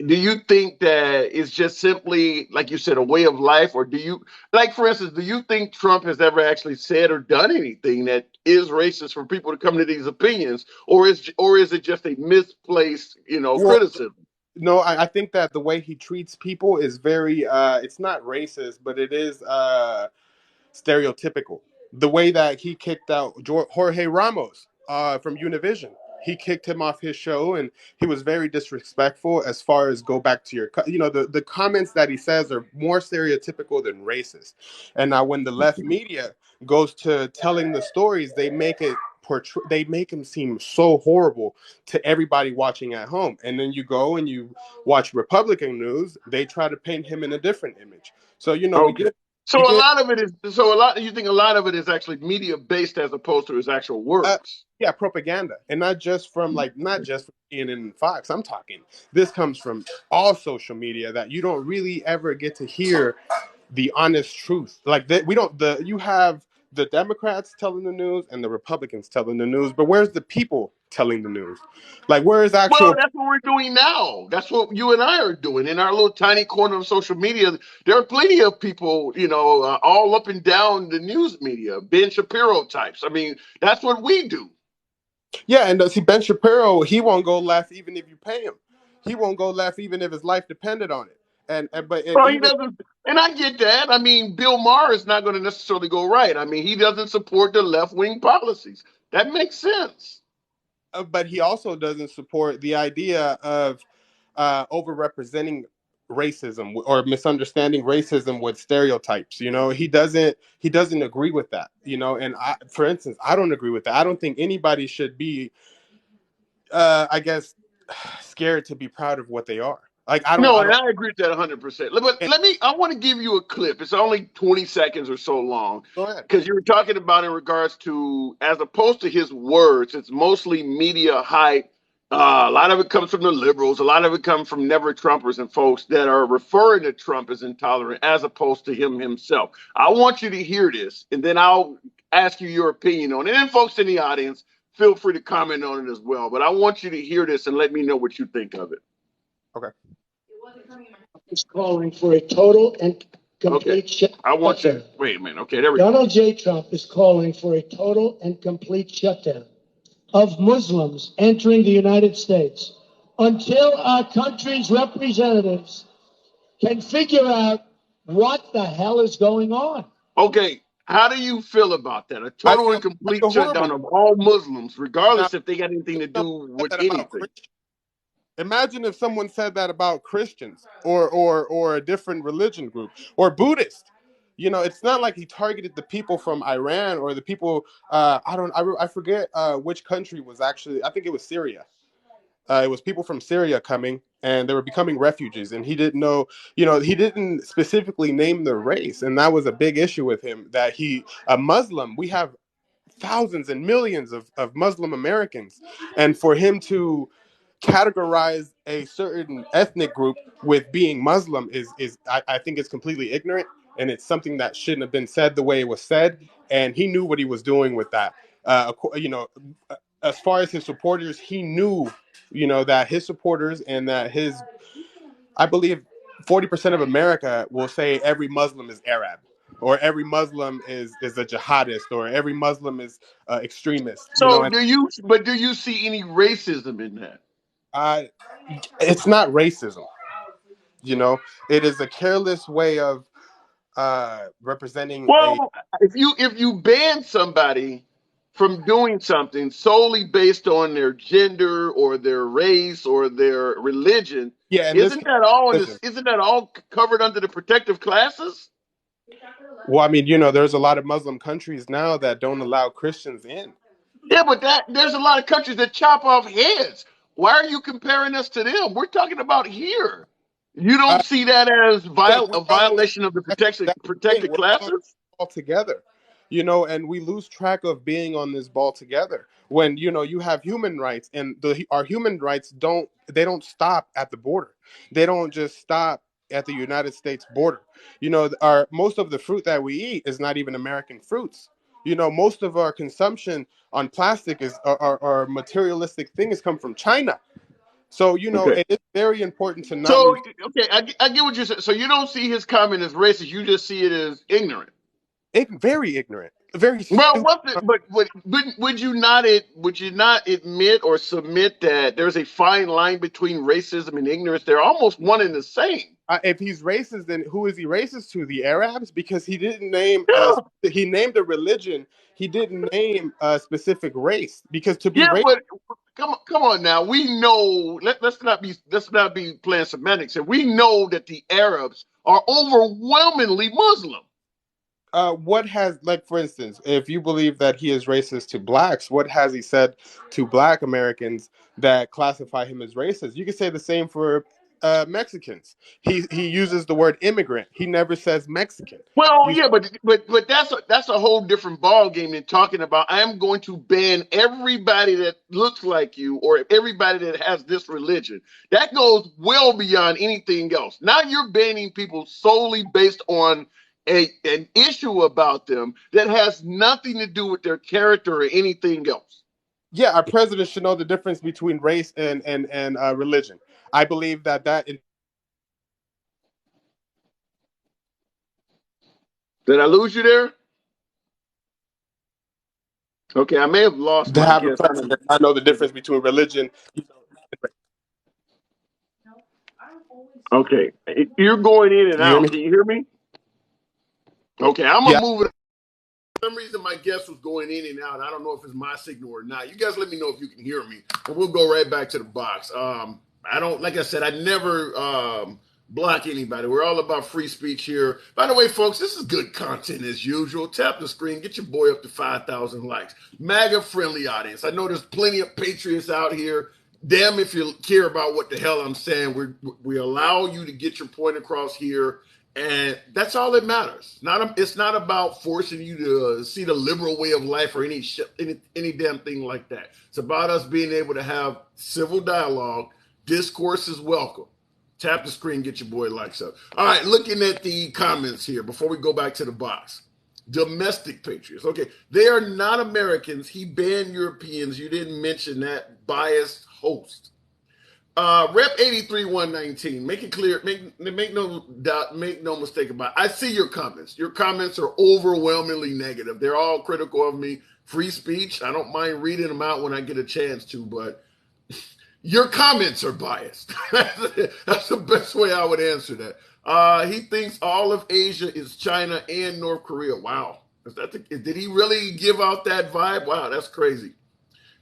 Do you think that it's just simply, like you said, a way of life, or do you, like, for instance, do you think Trump has ever actually said or done anything that is racist for people to come to these opinions, or is it just a misplaced,
well,
criticism?
no, I think that the way he treats people is very it's not racist, but it is stereotypical. The way that he kicked out Jorge Ramos from Univision, he kicked him off his show, and he was very disrespectful as far as go back to your, the comments that he says are more stereotypical than racist. And now when the left media goes to telling the stories, they make him seem so horrible to everybody watching at home. And then you go and you watch Republican news, they try to paint him in a different image. So,
Okay. So a lot of it is, you think a lot of it is actually media based as opposed to his actual works.
yeah, propaganda, and not just from CNN and Fox. I'm talking, this comes from all social media that you don't really ever get to hear the honest truth. Like that, you have the Democrats telling the news and the Republicans telling the news, but where's the people telling the news? Like, where is
Well,
actual?
that's what we're doing now. That's what you and I are doing in our little tiny corner of social media. There are plenty of people, all up and down the news media, Ben Shapiro types. I mean, that's what we do.
Yeah, and see, Ben Shapiro, he won't go left even if you pay him. He won't go left even if his life depended on it. But
Well, he
even
doesn't, and I get that. I mean, Bill Maher is not going to necessarily go right. I mean, he doesn't support the left wing policies. That makes sense.
but he also doesn't support the idea of overrepresenting racism or misunderstanding racism with stereotypes. He doesn't agree with that. And for instance, I don't agree with that. I don't think anybody should be, I guess, scared to be proud of what they are. Like I
No, and
don't.
I agree with that 100%. But I want to give you a clip. It's only 20 seconds or so long.
Go ahead.
Because you were talking about in regards to, as opposed to his words, it's mostly media hype. A lot of it comes from the liberals. A lot of it comes from never Trumpers and folks that are referring to Trump as intolerant as opposed to him himself. I want you to hear this, and then I'll ask you your opinion on it. And folks in the audience, feel free to comment on it as well. But I want you to hear this and let me know what you think of it.
Okay.
Is calling for a total and complete shutdown.
I want you. Wait a minute. Okay, there we go.
Donald J. Trump is calling for a total and complete shutdown of Muslims entering the United States until our country's representatives can figure out what the hell is going on.
Okay, how do you feel about that? A total and complete shutdown of all Muslims, regardless if they got anything to do with anything.
Imagine if someone said that about Christians or a different religion group or Buddhist. It's not like he targeted the people from Iran or the people. I forget which country was actually. I think it was Syria. It was people from Syria coming, and they were becoming refugees, and he didn't know. He didn't specifically name their race, and that was a big issue with him. That a Muslim. We have thousands and millions of Muslim Americans, and for him to categorize a certain ethnic group with being Muslim is I think it's completely ignorant, and it's something that shouldn't have been said the way it was said. And he knew what he was doing with that. As far as his supporters, he knew, that his supporters and that I believe 40% of America will say every Muslim is Arab, or every Muslim is a jihadist, or every Muslim is extremist.
So do you see any racism in that?
It's not racism. It is a careless way of representing.
Well, if you ban somebody from doing something solely based on their gender or their race or their religion, isn't that all covered under the protective classes?
Well, I mean, there's a lot of Muslim countries now that don't allow Christians in.
Yeah, but there's a lot of countries that chop off heads. Why are you comparing us to them? We're talking about here. You don't see that as a violation of the protected classes?
ball together, and we lose track of being on this ball together. When you have human rights, and our human rights don't stop at the border. They don't just stop at the United States border. Our most of the fruit that we eat is not even American fruits. Most of our consumption on plastic is our materialistic things come from China. So
Okay.
it is very important to not
So
lose.
okay, I get what you said. So you don't see his comment as racist. You just see it as ignorant.
Very ignorant, very
Well,
stupid.
what's it? But would you not admit or submit that there's a fine line between racism and ignorance? They're almost one and the same.
If he's racist, then who is he racist to? The Arabs? Because he didn't name
Yeah,
he named a religion. He didn't name a specific race. Because to be
yeah,
racist,
but come on now. We know. Let's not be playing semantics here. We know that the Arabs are overwhelmingly Muslim.
what has, like, for instance, if you believe that he is racist to blacks, what has he said to black Americans that classify him as racist? You could say the same for Mexicans. He uses the word immigrant. He never says Mexican.
Well,
You
yeah, but that's a whole different ball game than talking about I am going to ban everybody that looks like you or everybody that has this religion. That goes well beyond anything else. Now you're banning people solely based on an issue about them that has nothing to do with their character or anything else.
Yeah, our president should know the difference between race and religion. I believe that
Did I lose you there? Okay, I may have lost
to
my
have a
guest.
president not know the difference between religion.
Okay, you're going in and
You hear
out.
me?
Can you hear me? Okay, I'm
Yeah.
gonna move it. For some reason, my guest was going in and out. I don't know if it's my signal or not. You guys let me know if you can hear me, and we'll go right back to the box. I don't, like I said, I never block anybody. We're all about free speech here. By the way, folks, this is good content as usual. Tap the screen, get your boy up to 5,000 likes. MAGA friendly audience. I know there's plenty of patriots out here. Damn if you care about what the hell I'm saying. We allow you to get your point across here. And that's all that matters. It's not about forcing you to see the liberal way of life or any damn thing like that. It's about us being able to have civil dialogue. Discourse is welcome. Tap the screen, get your boy likes up. All right, looking at the comments here before we go back to the box. Domestic patriots. Okay, they are not Americans. He banned Europeans. You didn't mention that. Biased host. Rep 83119. Make it clear. Make no doubt. Make no mistake about it. I see your comments. Your comments are overwhelmingly negative. They're all critical of me. Free speech. I don't mind reading them out when I get a chance to, but your comments are biased. That's the best way I would answer that. He thinks all of Asia is China and North Korea. Wow. Did he really give out that vibe? Wow, that's crazy.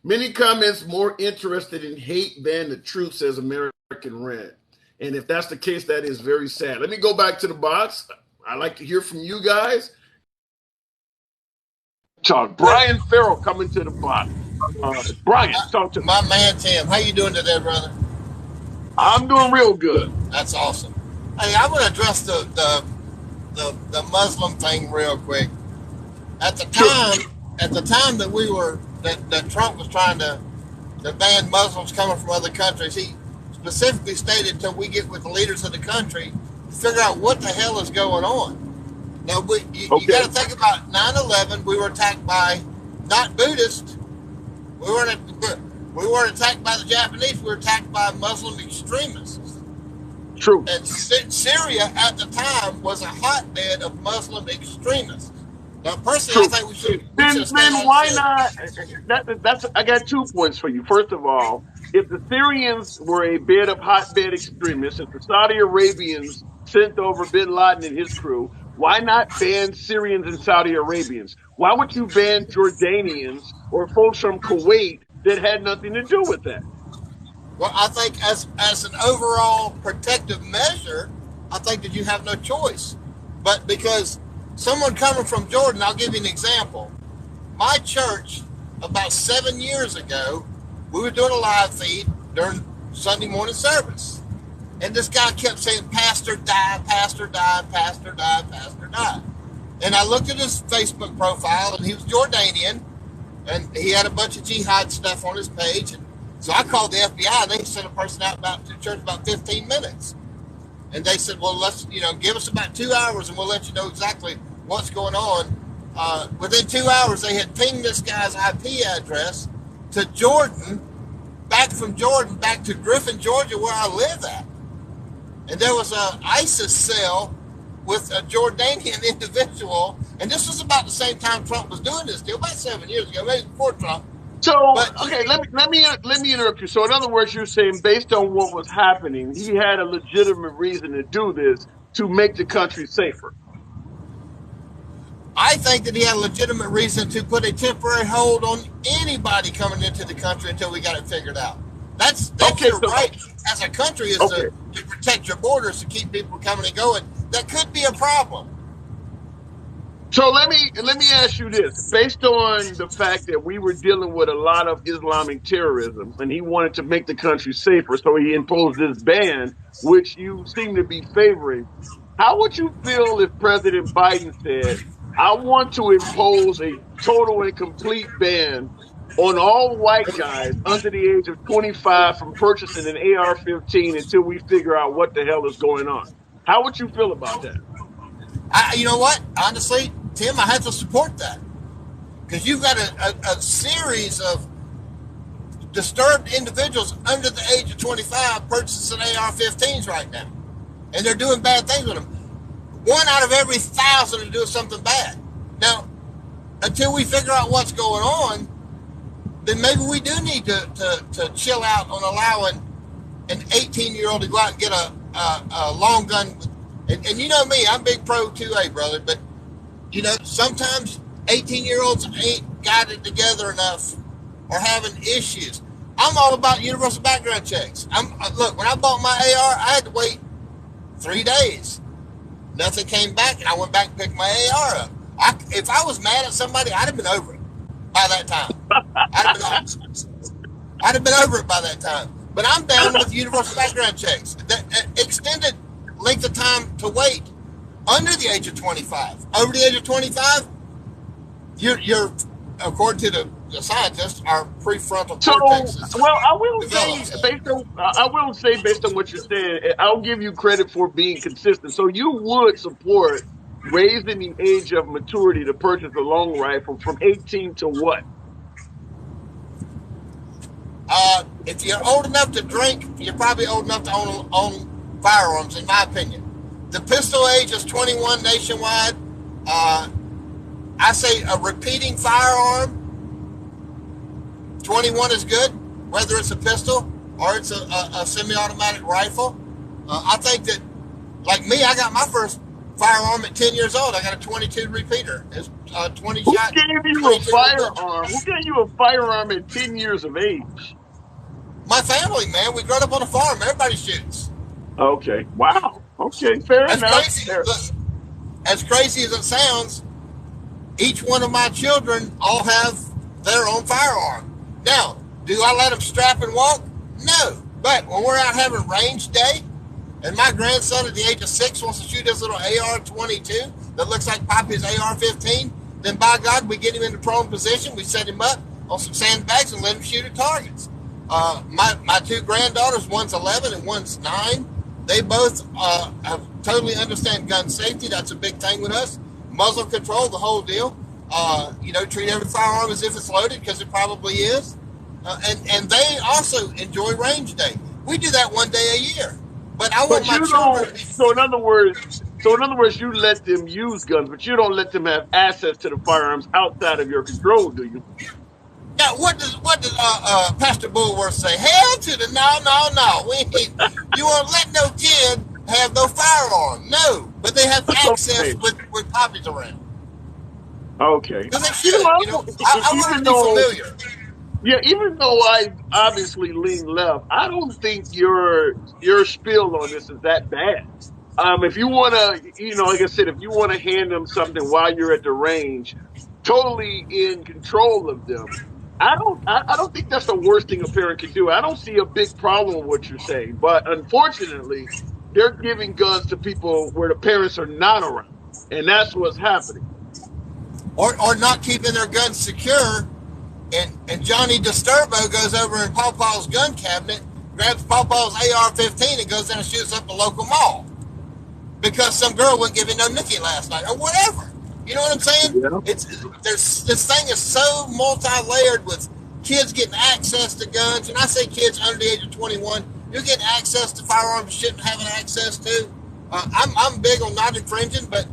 Many comments more interested in hate than the truth, says American Red. And if that's the case, that is very sad. Let me go back to the box. I'd like to hear from you guys. Brian Farrell coming to the box. Brian, talk to me.
My man Tim, how you doing today, brother?
I'm doing real good.
That's awesome. Hey, I'm going to address the Muslim thing real quick. At the time that Trump was trying to ban Muslims coming from other countries, he specifically stated until we get with the leaders of the country to figure out what the hell is going on. Now, you got to think about 9/11. We were attacked by not Buddhists. We weren't attacked by the Japanese. We were attacked by Muslim extremists.
True.
And Syria at the time was a hotbed of Muslim extremists. Now, personally,
True.
I think we should.
Then why not? I got 2 points for you. First of all, if the Syrians were a bed of hotbed extremists, if the Saudi Arabians sent over bin Laden and his crew, why not ban Syrians and Saudi Arabians? Why would you ban Jordanians or folks from Kuwait that had nothing to do with that?
Well, I think as an overall protective measure, I think that you have no choice. But because someone coming from Jordan, I'll give you an example. My church, about 7 years ago, we were doing a live feed during Sunday morning service. And this guy kept saying, Pastor died, Pastor died, Pastor died, Pastor died. And I looked at his Facebook profile, and he was Jordanian, and he had a bunch of jihad stuff on his page. And so I called the FBI, and they sent a person out to church about 15 minutes. And they said, well, let's, give us about 2 hours, and we'll let you know exactly what's going on. Within 2 hours, they had pinged this guy's IP address to Jordan, back from Jordan, back to Griffin, Georgia, where I live at. And there was an ISIS cell with a Jordanian individual, and this was about the same time Trump was doing this deal, about 7 years ago, maybe before Trump.
So, okay, let me interrupt you. So, in other words, you're saying based on what was happening, he had a legitimate reason to do this to make the country safer.
I think that he had a legitimate reason to put a temporary hold on anybody coming into the country until we got it figured out. That's okay, your right as a country is to protect your borders, to keep people coming and going. That could be a problem.
So let me ask you this: based on the fact that we were dealing with a lot of Islamic terrorism, and he wanted to make the country safer, so he imposed this ban, which you seem to be favoring. How would you feel if President Biden said, "I want to impose a total and complete ban on all white guys under the age of 25 from purchasing an AR-15 until we figure out what the hell is going on"? How would you feel about that?
You know what? Honestly, Tim, I have to support that, because you've got a series of disturbed individuals under the age of 25 purchasing AR-15s right now, and they're doing bad things with them. 1 out of every 1,000 are doing something bad. Now, until we figure out what's going on, then maybe we do need to chill out on allowing an 18-year-old to go out and get a long gun. And you know me, I'm big pro 2A, brother, but sometimes 18-year-olds ain't got it together enough or having issues. I'm all about universal background checks. Look, when I bought my AR, I had to wait 3 days. Nothing came back, and I went back and picked my AR up. If I was mad at somebody, I'd have been over it by that time. I'd have been over it by that time. But I'm down with universal background checks. That extended length of time to wait under the age of 25. Over the age of 25, you're according to the scientists, our prefrontal cortex is
I will say based on what you're saying, I'll give you credit for being consistent. So you would support raising the age of maturity to purchase a long rifle from 18 to what?
If you're old enough to drink, you're probably old enough to own firearms, in my opinion. The pistol age is 21 nationwide. I say a repeating firearm, 21 is good, whether it's a pistol or it's a semi-automatic rifle. I think that, like me, I got my first firearm at 10 years old. I got a 22 repeater. It's 20 shot.
Who gave you a firearm? Who gave you a firearm at 10 years of age?
My family, man. We grew up on a farm. Everybody shoots.
Okay. Wow. Okay. Fair enough.
As crazy as it sounds, each one of my children all have their own firearm. Now, do I let them strap and walk? No. But when we're out having range day, and my grandson at the age of 6 wants to shoot his little AR-22 that looks like Poppy's AR-15, then by God, we get him into prone position. We set him up on some sandbags and let him shoot at targets. My 2 granddaughters, one's 11 and one's 9. They both have totally understand gun safety. That's a big thing with us. Muzzle control, the whole deal. Treat every firearm as if it's loaded, because it probably is. And they also enjoy range day. We do that 1 day a year. But I want my children.
So in other words, you let them use guns, but you don't let them have access to the firearms outside of your control, do you?
Yeah. What does Pastor Bulworth say? Hell to the no. You won't let no kid have no firearm. No, but they have access with Poppies around.
Okay.
Because they should. I want to be familiar.
Yeah, even though I obviously lean left, I don't think your spiel on this is that bad. If you want to, like I said, if you want to hand them something while you're at the range, totally in control of them, I don't think that's the worst thing a parent can do. I don't see a big problem with what you're saying, but unfortunately, they're giving guns to people where the parents are not around, and that's what's happening.
or not keeping their guns secure. And Johnny Disturbo goes over in Pawpaw's gun cabinet, grabs Pawpaw's AR-15 and goes down and shoots up the local mall because some girl wouldn't give him no nookie last night or whatever. You know what I'm saying?
Yeah.
This thing is so multi-layered with kids getting access to guns. And I say kids under the age of 21, you're getting access to firearms you shouldn't have access to. I'm big on not infringing, but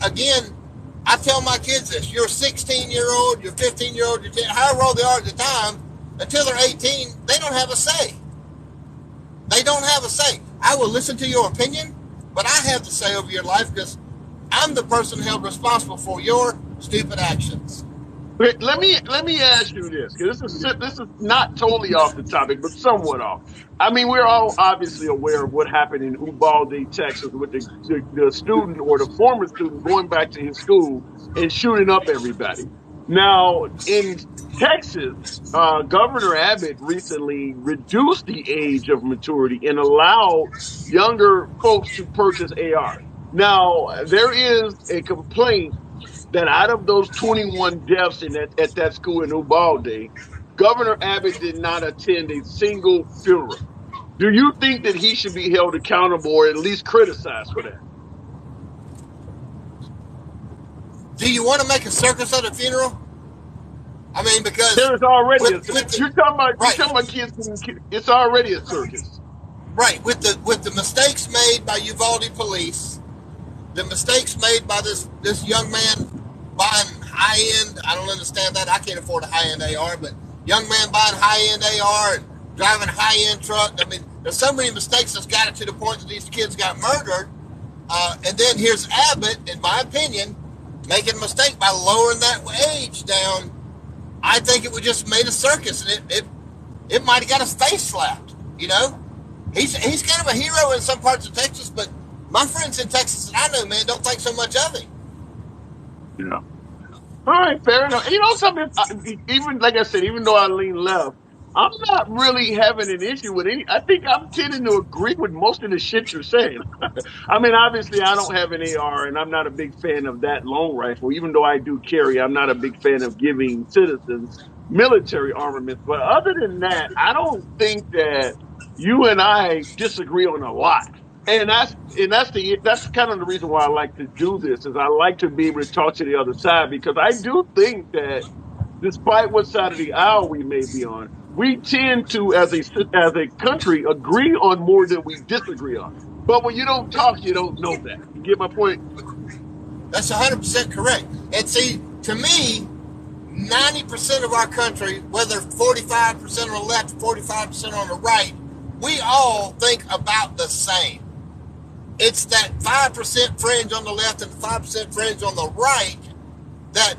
again, I tell my kids this: you're a 16-year-old, you're 15-year-old, you're 10, however old they are at the time, until they're 18, they don't have a say. They don't have a say. I will listen to your opinion, but I have the say over your life because I'm the person held responsible for your stupid actions.
Let me ask you this, because this is not totally off the topic, but somewhat off. I mean, we're all obviously aware of what happened in Uvalde, Texas, with the student or the former student going back to his school and shooting up everybody. Now, in Texas, Governor Abbott recently reduced the age of maturity and allowed younger folks to purchase ARs. Now, there is a complaint that out of those 21 deaths at that school in Uvalde, Governor Abbott did not attend a single funeral. Do you think that he should be held accountable or at least criticized for that?
Do you want to make a circus at a funeral? I mean, because
there's already you're talking about kids. It's already a circus,
right? With the mistakes made by Uvalde police, the mistakes made by this young man buying high-end, I don't understand that. I can't afford a high-end AR, but young man buying high-end AR and driving a high-end truck. I mean, there's so many mistakes that's got it to the point that these kids got murdered. And then here's Abbott, in my opinion, making a mistake by lowering that age down. I think it would just made a circus, and it might have got his face slapped. You know, he's kind of a hero in some parts of Texas, but my friends in Texas that I know, man, don't think so much of him.
Yeah. All right, fair enough. You know something? Even like I said, even though I lean left, I'm not really having an issue with any. I think I'm tending to agree with most of the shit you're saying. I mean, obviously, I don't have an AR, and I'm not a big fan of that long rifle. Even though I do carry, I'm not a big fan of giving citizens military armaments. But other than that, I don't think that you and I disagree on a lot. And that's kind of the reason why I like to do this, is I like to be able to talk to the other side, because I do think that despite what side of the aisle we may be on, we tend to, as a country, agree on more than we disagree on. But when you don't talk, you don't know that. You get my point?
That's 100% correct. And see, to me, 90% of our country, whether 45% on the left, 45% on the right, we all think about the same. It's that 5% fringe on the left and 5% fringe on the right that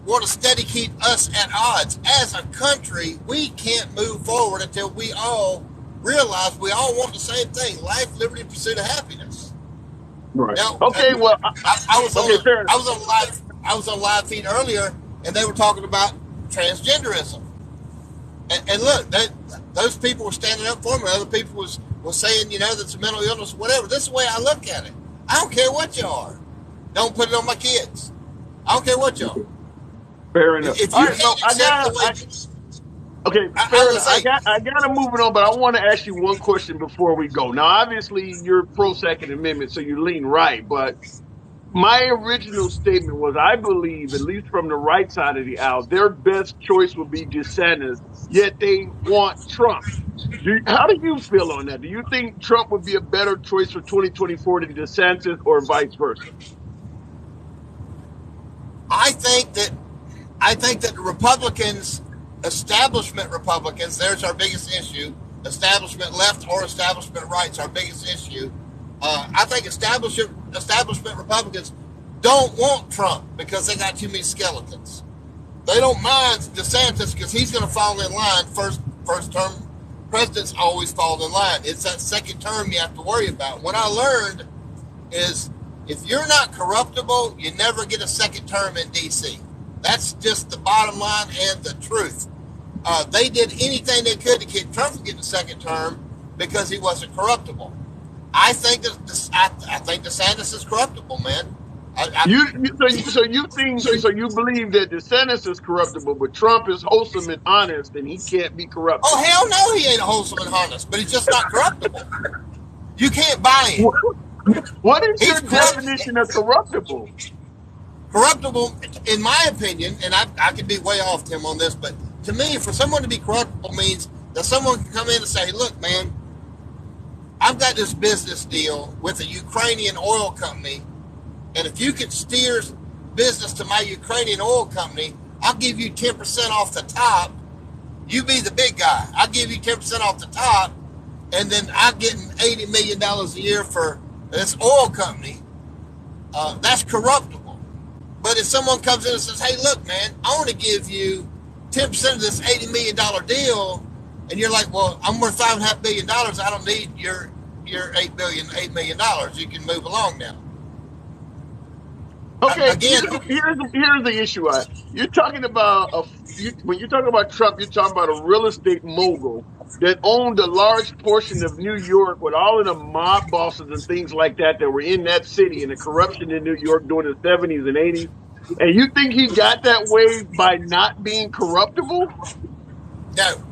want to steady keep us at odds. As a country, we can't move forward until we all realize we all want the same thing: life, liberty, pursuit of happiness.
Right.
Now,
okay. Well,
I was on live feed earlier, and they were talking about transgenderism. And look, those people were standing up for me. Other people was saying, you know, that's a mental illness, whatever. This is the way I look at it. I don't care what you are. Don't put it on my kids. I don't care what you are.
Fair enough.
If you can't accept the way
okay, fair enough. I got to move it on, but I want to ask you one question before we go. Now, obviously, you're pro Second Amendment, so you lean right. But my original statement was, I believe, at least from the right side of the aisle, their best choice would be DeSantis, yet they want Trump. How do you feel on that? Do you think Trump would be a better choice for 2024 than DeSantis, or vice versa?
I think that the Republicans, establishment Republicans, there's our biggest issue. Establishment left or establishment right's our biggest issue. I think establishment Republicans don't want Trump because they got too many skeletons. They don't mind DeSantis because he's going to fall in line. First term presidents always fall in line. It's that second term you have to worry about. What I learned is, if you're not corruptible, you never get a second term in D.C. That's just the bottom line and the truth. They did anything they could to keep Trump from getting a second term because he wasn't corruptible. I think DeSantis is corruptible, man. I,
So you believe that DeSantis is corruptible, but Trump is wholesome and honest, and he can't be corrupted.
oh, hell no, he ain't wholesome and honest, but he's just not corruptible. You can't buy him.
What is your
He's
definition of corruptible?
corruptible, in my opinion, and I could be way off, Tim, on this, but to me, for someone to be corruptible means that someone can come in and say, look, man, I've got this business deal with a Ukrainian oil company, and if you could steer business to my Ukrainian oil company, I'll give you 10% off the top. You be the big guy. I'll give you 10% off the top, and then I'm getting $80 million a year for this oil company. That's corruptible. But if someone comes in and says, hey, look, man, I want to give you 10% of this $80 million deal, and you're like, well, I'm worth $5.5 billion. I don't need your $8 million. You can move along now.
Okay,
Again,
here's the issue. You're talking about when you're talking about Trump, you're talking about a real estate mogul that owned a large portion of New York with all of the mob bosses and things like that were in that city and the corruption in New York during the 70s and 80s. And you think he got that way by not being corruptible?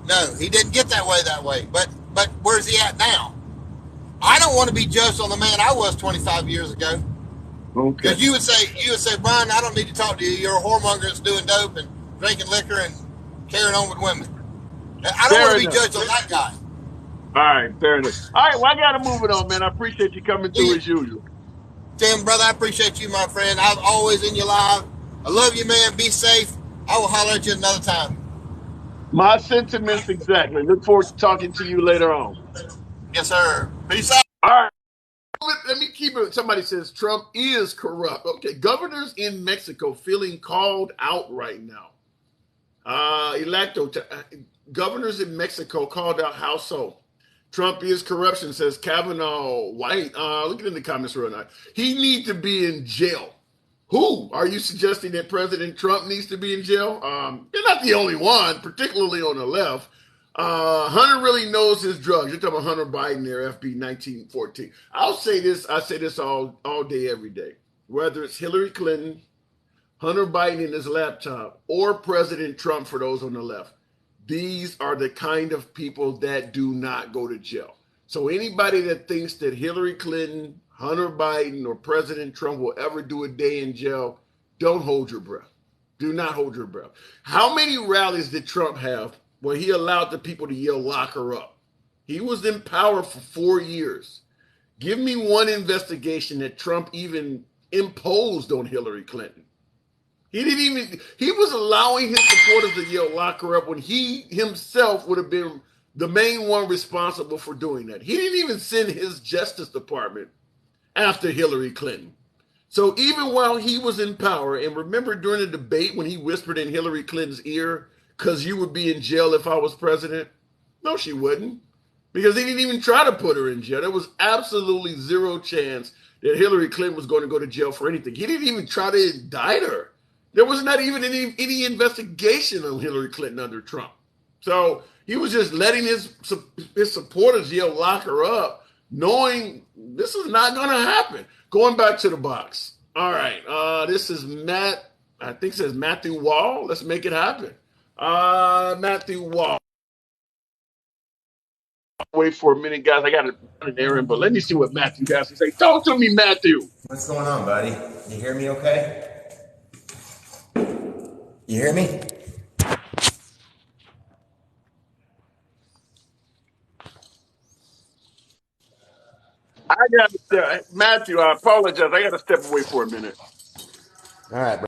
no, he didn't get that way. But where's he at now? I don't want to be judged on the man I was 25 years ago.
Okay.
Because you would say, Brian, I don't need to talk to you. You're a whoremonger that's doing dope and drinking liquor and carrying on with women. I don't want to be judged on that guy.
All right, fair enough. All right, well, I got to move it on, man. I appreciate you coming through as usual.
Tim, brother, I appreciate you, my friend. I'm always in your live. I love you, man. Be safe. I will holler at you another time.
My sentiments exactly. Look forward to talking to you later on.
Yes, sir. Peace out.
All right.
Let me keep it. Somebody says Trump is corrupt. Okay, governors in Mexico feeling called out right now. Governors in Mexico called out. How so? Trump is corruption, says Kavanaugh White. Look in the comments real nice. He needs to be in jail. Who? Are you suggesting that President Trump needs to be in jail? You're not the only one, particularly on the left. Hunter really knows his drugs. You're talking about Hunter Biden there, FB 1914. I'll say this. I say this all day, every day. Whether it's Hillary Clinton, Hunter Biden in his laptop, or President Trump for those on the left, these are the kind of people that do not go to jail. So anybody that thinks that Hillary Clinton, Hunter Biden, or President Trump will ever do a day in jail, don't hold your breath. Do not hold your breath. How many rallies did Trump have where he allowed the people to yell, lock her up? He was in power for 4 years. Give me one investigation that Trump even imposed on Hillary Clinton. He was allowing his supporters to yell, lock her up, when he himself would have been the main one responsible for doing that. He didn't even send his Justice Department after Hillary Clinton. So even while he was in power, and remember during the debate when he whispered in Hillary Clinton's ear, because you would be in jail if I was president? No, she wouldn't. Because he didn't even try to put her in jail. There was absolutely zero chance that Hillary Clinton was going to go to jail for anything. He didn't even try to indict her. There was not even any investigation on Hillary Clinton under Trump. So he was just letting his supporters yell, lock her up, knowing this is not going to happen. Going back to the box. All right. This is Matt. I think it says Matthew Wall. Let's make it happen. Matthew Wall. Wait for a minute, guys. I got an errand, but let me see what Matthew has to say. Talk to me, Matthew.
What's going on, buddy? You hear me okay? You hear me?
Matthew, I apologize. I got to step away for a minute.
All right, bro.